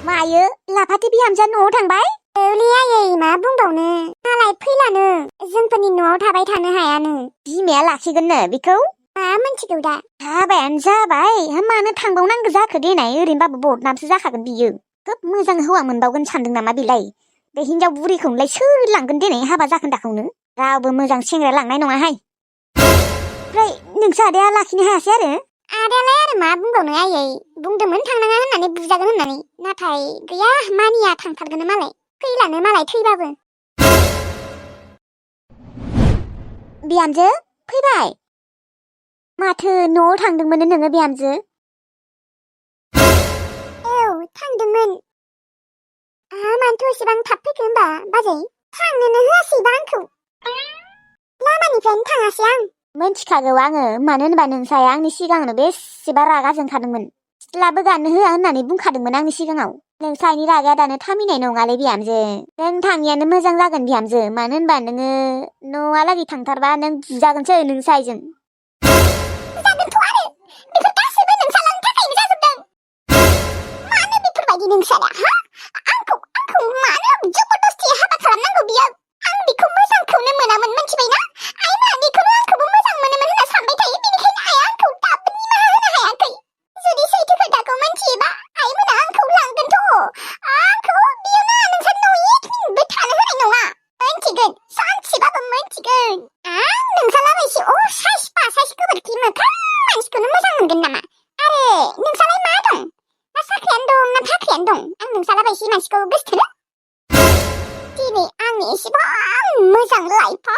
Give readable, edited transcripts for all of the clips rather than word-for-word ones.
मायो लाफाथि बिहामजोआ न'आव थांबाय? औलै आयै मा बुंबावनो मालाय फैलानो जोंफोरनि न'आव थाबाय थानो हायानो। बिमाया लाखिगोननो बिखौ? मा मोनथिगौ दा। हाबायानो जाबाय मानो थांबावनांगौ जाखो देनाय ओरैनोबाबो बदनामसो जाखागोन बियो। खोब मोजां हौवा मोनबावगोन सानदों नामा बेलाय? बे हिनजाव बुरिखौलाय सोर लांगोन देनाय हाबा जाखोन्दाखौनो? रावबो मोजां सेंग्रा लांनाय नङाहाय। ओमफ्राय नोंसो आदाया लाखिनो हायासै आरो? आदायालाय आरो मा बुंबावनो आयै बुंदोंमोन थांनाङा होननानै बुजागोन होननानै नाथाय गैया मानिया थांथारगोन मालाय फैलानो मालाय थैबाबो। बिहामजो फैबाय? माथो न'आव थांदोंमोन नोङो बिहामजो? औ थांदोंमोन। मानोथ' एसेबां थाब फैखो होमबा बाजै? थांनोनो होआसैबा आंखौ। लामानिफ्रायनो थाङासै आं। मोनथिखागौ आङो मानो होनबा नोंसाया आंनि सिगाङावनो बेसेबा रागा जोंखादोंमोन। सिथ्लाबो गाननो होआ होननानै बुंखादोंमोन आंनि सिगाङाव। नोंसानि रागाया दानो थामिनाय नङालै बिहामजो। नों थाङियानो मोजां जागोन बिहामजो मानो होनबा नोङो न'आलागै थांथारबा नों बुजागोनसो नोंसायजों। जागोनथ' आरो बेफोर गासैबो नोंसालानि थाखायनो जाजोबदों। मानो बेफोरबायदि नोंसाला आंखौ मानो जबरदस्ति हाबा खालामनांगौ बियो? आं बेखौ मोजांखौनो मोनामोन मिथिबायना? आइमा बेखौनो आंखौबो मोजां मोनोमोन होनना सानबाय थायो बेनिखायनो आइया आंखौ दाबो निमाहा होनो हायाखै। जुदि सैथो खोथाखौ मिथियोबा आइमोना आंखौ लांगोनथ'। आंखौ बियो ना नोंसोर न'आव एक मिनिटबो थानो होनाय नङा। मिथिगोन सानसेबाबो मिथिगोन। आं नोंसालाबो एसे साइस गोबोरखि मोखां मानसिखौनो मोजां मोनगोन नामा? आरो नोंसालाय मा दं? ना साख्रियानो दं ना फाख्रियानो दं? आं नोंसालाबो एसे मानसिखौ गोसथोनो? दिनै आंनि एसेबां मोजां लाइफआ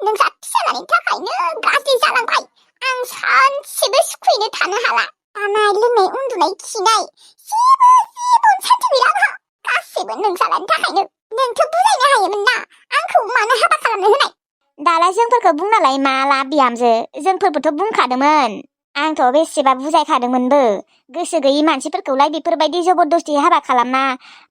नोंसा फिसालानि थाखायनो गाज्रि जालांबाय। आं सानसेबो सुखुयैनो थानो हाला। जानाय लोंनाय उन्दुनाय खिनाय जेबो सान्थि गैला आंहा। गासैबो नोंसालानि थाखायनो। नोंथ' बुजायनो हायोमोन ना आंखौ मानो हाबा खालामनो होनाय? दालाय जोंफोरखौ बुंनालाय मा लाब बिहामजो? जोंफोरबोथ' बुंखादोंमोन। आंथ' बेसेबा बुजायखादोंमोनबो। गोसो गैयि मानसिफोरखौलाय बेफोरबायदि जबरदस्ति हाबा खालामना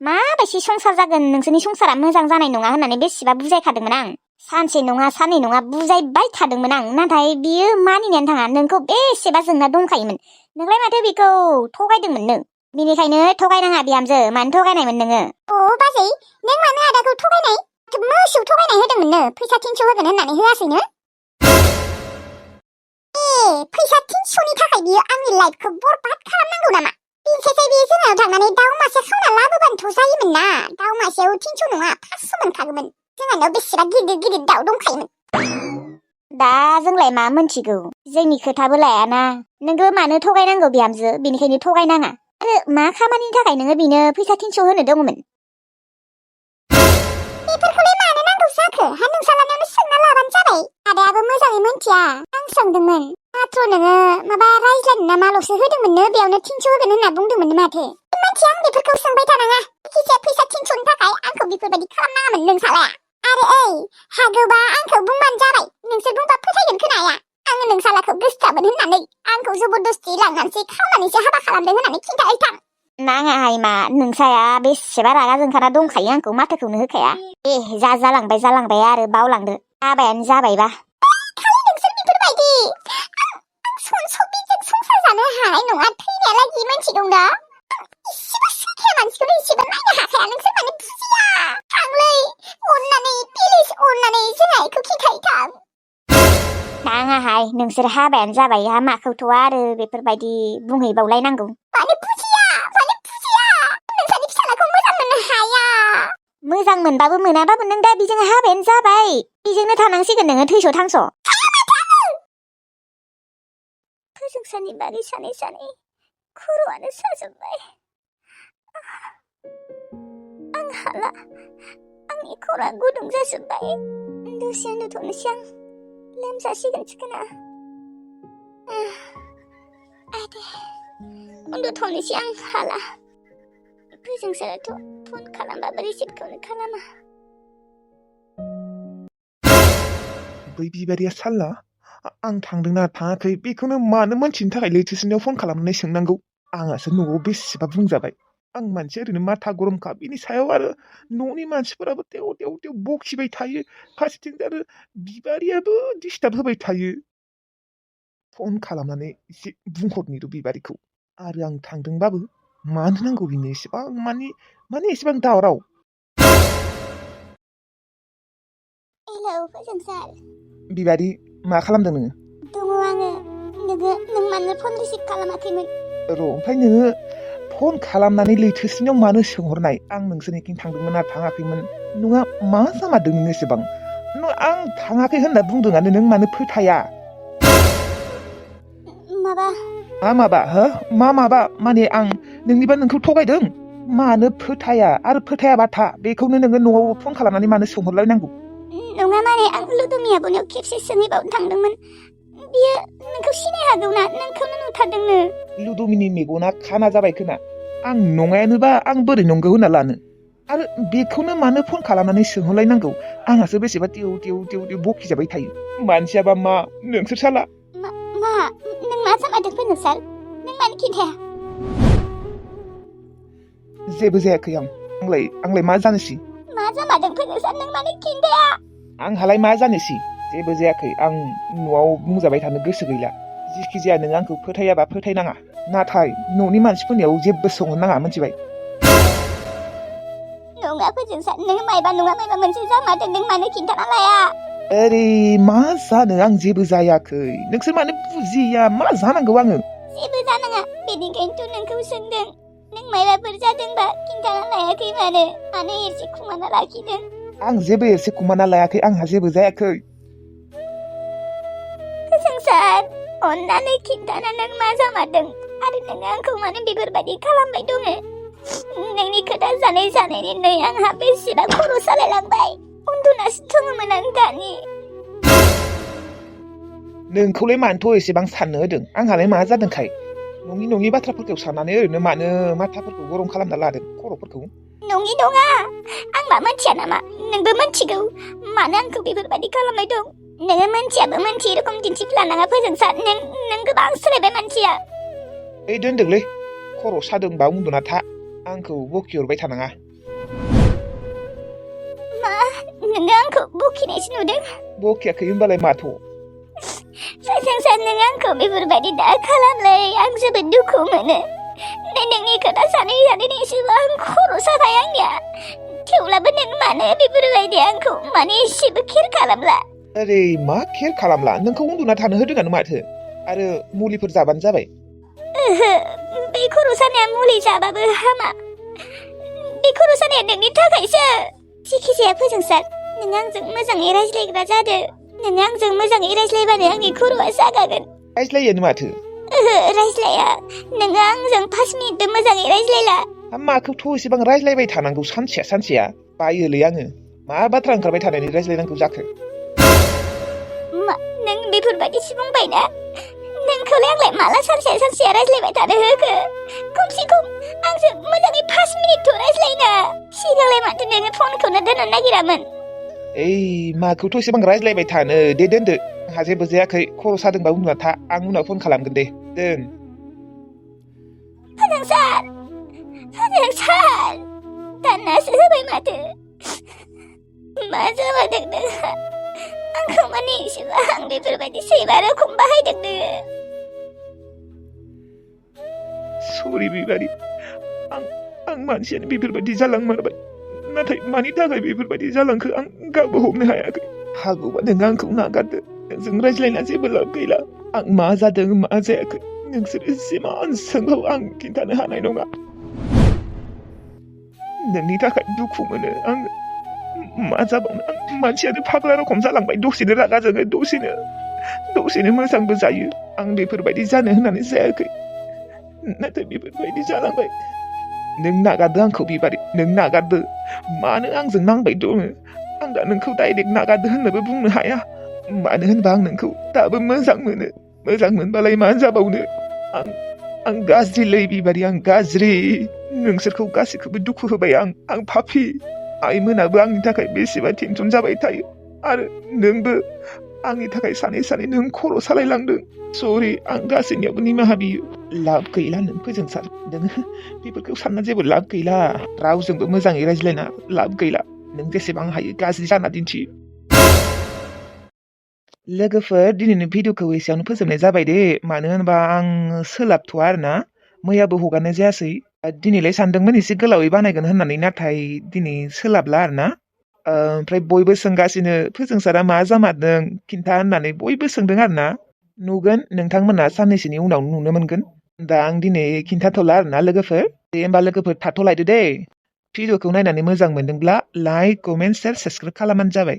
माबायदि संसार जागोन नोंसोरनि संसारा मोजां जानाय नङा होननानै बेसेबा बुजायखादोंमोन आं। सानसे नङा साननै नङा बुजायबाय थादोंमोन आं नाथाय बियो मानिनानै थाङा। नोंखौ बेसेबा जोंना दंखायोमोन। नोंलाय माथो बेखौ थगायदोंमोननो। बेनिखायनो थगायनाङा बिहामजो। मानो थगायनायमोन नोङो? बाजै नों मानो आदाखौ थगायनाय? मोसौ थगायनाय होदोंमोननो फैसा 300 होगोन होननानै होआसैनो? फैसा 300नि थाखाय बियो आंनि लाइफखौ बरबाद खालामनांगौ नामा? बेनिखायनो बियो जोंनाव थांनानै दाउ मासे खावना लाबोबानोथ' जायोमोन ना। दाउ मासेयाव 300 नङा 500 मोनखागौमोन। जोंहानाव बेसेबा गिदिर दाउ दंखायोमोन। दा जोंलाय मा मोनथिगौ? जोंनि खोथाबो लायाना। नोंबो मानो थगायनांगौ बिहामजो? बेनिखायनो थगायनाङा। आरो मा खामानिनि थाखाय नोङो बिनो फैसा 300 होनो दङमोन? बेफोरखौलाय मानो नांगौ जाखो? नोंसालानियावनो सोंना लाबानो जाबाय। आदायाबो मोजाङै मिन्थिया। आं सोंदोंमोन। माथ्र' नोङो माबा रायज्लायनो ना माल'सो होदोंमोननो बेयावनो 300 होगोन होनना बुंदोंमोन माथो। मिन्थिया आं बेफोरखौ सोंबाय थानाङा। जायखिजाया फैसा 300नि थाखाय आंखौ बेफोरबायदि खालामनाङामोन नोंसालाया। आरो हागौबा आंखौ बुंबानो जाबाय। नोंसोर बुंबा फोथायगोन खोनाया? आङो नोंसालाखौ गोसोथाबोन होननानै आंखौ जबरदस्ति लांनानैसो खावनानैसो हाबा खालामदों होननानै खिन्थाहैथां। नाङाहाय मा नोंसाया बेसेबा रागा जोंखाना दंखायो आंखौ माथोखौनो होखाया। जालांबाय आरो बावलांदो। हाबायानो जाबायबा। खालि नोंसोर बेफोरबायदि। आं सनसबिजों संसार जानो हानाय नङा थैनायालागि मिन्थिगौ ना? इसेबो सैखाया मानसिखौनो इसेबो नायनो हाखाया। नोंसोर मानो बुजिया? थांलै अननानै प्लिज अननानै जोंहा बेखौ खिन्थाहैथां। नाङाहाय नोंसोर हाबायानो जाबाय माखौथ' आरो बेफोरबायदि बुंहैबावलायनांगौ। मानो बुजिया? नोंसानि फिसालाखौ मोजां मोननो हाया। मोजां मोनबाबो मोनाबाबो नों दा बेजों हाबायानो जाबाय। बेजोंनो थानांसिगोन नोङो थैस' थांस'। फोजोंसानि बागै सानै खर'आनो साजोब्बाय। आं हाला। आंनि खर'आ गुदुं जाजोब्बाय। दसे उन्दुथ'नोसै आं। लोमजासिगोनसो खोना। उन्दुथ'नोसै आं हाला। फोजोंसाराथ' फन खालामबाबो रिसिभखौनो खालामा। बै बिबारिया साला आं थांदोंना थाङाखै बेखौनो मानो मोनथिनो थाखाय लैथोसिनियाव फन खालामनानै सोंनांगौ। आंहासो न'आव बेसेबा बुंजाबाय। आं मानसिया ओरैनो माथा गरमखा। बिनि सायाव आरो न'नि मानसिफोराबो तेव बखिबाय थायो। फारसेथिं आरो बिबारियाबो डिस्टार्ब होबाय थायो। फन खालामनानै एसे बुंहरनि बिबारिखौ। आरो आं थांदोंबाबो मानो नांगौ बिनो एसेबां माने एसेबां दावराव? हेलौ फोजोंसार। बिबारि मा खालामदों नोङो? दङ आङो। नों मानो फन रिसिभ खालामाखैमोन? र' ओमफ्राय नोङो फन खालामनानै लैथोसिनियाव मानो सोंहरनाय? आं नोंसोरनिथिं थांदोंमोन ना थाङाखैमोन? नोंहा मा जामारदों नों एसेबां? आं थाङाखै होनना बुंदोंआनो, नों मानो फोथाया? माबा हो? माबा? माने आं नोंनिबा नोंखौ थगायदों? मानो फोथाया? आरो फोथायाबा था, बेखौनो नोङो न'आव फन खालामनानै मानो सोंहरलायनांगौ? नङा माने आं लुदुमि आब'नियाव खेबसे सोंहैबावनो थांदोंमोन। बियो नोंखौ सिनाय हागौना? नोंखौनो नुथारदोंनो। लुदुमिनि मेगना खाना जाबाय खोना। आं नङायानोबा आं बोरै नंगौ होनना लानो? आरो बेखौनो मानो फन खालामनानै सोंहरलायनांगौ? आंहासो बेसेबा टेव बखिजाबाय थायो। मानसियाबा मा, नोंसोर साला। नों मा जामारदों फोजोंसार? नों मानो खिन्थाया? जेबो जायाखै आंलाय मा जानोसै? मा जामारदों फोजोंसार? नों मानो खिन्थाया? आंहालाय मा जानोसै? जेबो जायाखै। आं न'आव बुंजाबाय थानो गोसो गैला। जिखि जाया नों आंखौ फोथायाबा फोथायनाङा। नाथाय न'नि मानसिफोरनियाव जेबो सोंहरनाङा, मिथिबाय? नङा फोजोंसार, नों मायबा मोनसे जामारदों, नों मानो खिन्थाना लाया? ओरै मा जानो? आं जेबो जायाखै। नोंसोर मानो बुजिया? मा जानांगौ आङो? जेबो जानाङा, बेनिखायनोथ' नोंखौ सोंदों। नों मायबाफोर जादोंबा खिन्थाना लायाखै मानो? मानो एसे खुमाना लाखिदों? आं जेबो एसे खुमाना लायाखै, आंहा जेबो जायाखै। फोजोंसार, अन्नानै खिन्थाना नों मा जामारदों? आरो नों आंखौ मानो बेफोरबायदि खालामबाय दङ? नोंनि खोथा जानायनि नै आंहा बेसेबा खर' सालायलांबाय। उन्दुनासो दङमोन आं दानि। नोंखौलाय मानोथ' एसेबां साननो होदों? आंहालाय मा जादोंखाय? नङि बाथ्राफोरखौ साननानै ओरैनो मानो माथाफोरखौ गरम खालामना लादों, खर'फोरखौ? नङि नङा, आं मा मोनथिया नामा? नोंबो मोनथिगौ मानो आंखौ बेफोरबायदि खालामबाय दं। नोङो मोनथियाबो मोनथियै रखम दिन्थिफ्लानाङा फोजोंसार। नों गोबां सोलायबाय मानसिया। दोनदोंलै, खर' सादोंबा उन्दुना था। आंखौ बखिहरबाय थानाङा। मा? नोङो आंखौ बखिनायसो नुदों? बखियाखै होनबालाय माथो? फोजोंसार, नों आंखौ बेफोरबायदि दा खालामलै, आं जोबोद दुखु मोनो। नोंनि खोथा सानै एसेबां खर' साबाय आंनिया। थेवब्लाबो नों मानो बेफोरबायदि आंखौ माने एसेबो केयार खालामला? ओरै मा केयार खालामला? नोंखौ उन्दुना थानो होदोंआनो माथो। आरो मुलिफोर जाबानो जाबाय। ओहो, बे खर' सानाया मुलि जाबाबो हामा। बे खर' सानाया नोंनि थाखायसो। जेखि जाया फोजोंसार, नों आंजों मोजाङै रायज्लायग्रा जादो। नों आंजों मोजाङै रायज्लायबानो आंनि खर'आ जागागोन। रायज्लायोनो माथो? ओहो, रायज्लाया। नोङो आंजों 5 मिनिटबो मोजाङै रायज्लायला। माखौथ' एसेबां रायज्लायबाय थानांगौ सानसेया? बायोलै आङो। मा बाथ्रा ओंखारबाय थानायनि रायज्लायनांगौ जाखो? नों बेफोरबायदिसो बुंबायना? नोंखौलाय आंलाय माला सानसेया रायज्लायबाय थानो होखो? खमसे खम आंजों मोजाङै 5 मिनिटथ' रायज्लायना। सिगांलाय माथो नोङो फनखौनो दोननो नागिरामोन? माखौथ' एसेबां रायज्लायबाय थानो? दे दोनदो, आंहा जेबो जायाखै। खर' सादोंबा उन्दुना था, आं उनाव फन खालामगोन दे। दोन। फोजोंसार, दाननासो होबाय माथो। मा जामारदों नोंहा? आंखौ माने एसेबां बेफोरबायदि सैमा रोखोम बाहायदों नोङो? सरि बिबारि, आं मानसियानो बेफोरबायदि जालांमारबाय। नाथाय मानि थाखाय बेफोरबायदि जालांखो आं गावबो हमनो हायाखै। हागौबा नों आंखौ नागारदो। नोंजों रायज्लायना जेबो लाब गैला। आं मा जादों मा जायाखै नोंसोर जिमान सोंबाबो आं खिन्थानो हानाय नङा। नोंनि थाखाय दुखु मोनो आं। मा जाबावनो, आं मानसियानो फाग्ला रखम जालांबाय। दसेनो रागा जोङो, दसेनो मोजांबो जायो। आं बेफोरबायदि जानो होननानै जायाखै, नाथाय बेफोरबायदि जालांबाय। नों नागारदो आंखौ बिबारि, नों नागारदो। मानो आंजों नांबाय दङ? आं दा नोंखौ डाइरेक्ट नागारदो होननोबो बुंनो हाया। मानो होनबा आं नोंखौ दाबो मोजां मोनो। मोजां मोनबालाय मा जाबावनो? आं गाज्रिलै बिबारि, आं गाज्रि। नोंसोरखौ गासैखौबो दुखु होबाय आं पापि। आइमोनाबो आंनि थाखाय बेसेबा टेनसन जाबाय थायो। आरो नोंबो आंनि थाखाय सानै नों खर' सालायलांदों। सरि, आं गासैनियावबो निमाहा बियो। लाब गैला नों फोजोंसार, नोङो बेफोरखौ सानना जेबो लाब गैला। रावजोंबो मोजाङै रायज्लायना लाब गैला। नों जेसेबां हायो गाज्रि जाना दिन्थि। लोगोफोर, दिनैनि भिडिअखौ एसेयावनो फोजोबनाय जाबाय दे। मानो होनबा आं सोलाबथ'आ आरोना, मैयाबो हगारनाय जायासै। दिनैलाय सानदोंमोन एसे गोलावै बानायगोन होननानै नाथाय दिनै सोलाबला आरोना ओमफ्राय बयबो सोंगासिनो फोजोंसारा मा जामारदों खिन्था होननानै बयबो सोंदों आरोना नुगोन नोंथांमोना साननैसोनि उनाव नुनो मोनगोन दा आं दिनै खिन्थाथ'ला आरोना लोगोफोर दे होमबा लोगोफोर थाथ'लायदो दे भिडिअखौ नायनानै मोजां मोनदोंब्ला लाइक कमेन्ट शेयार साबस्क्राइब खालामबानो जाबाय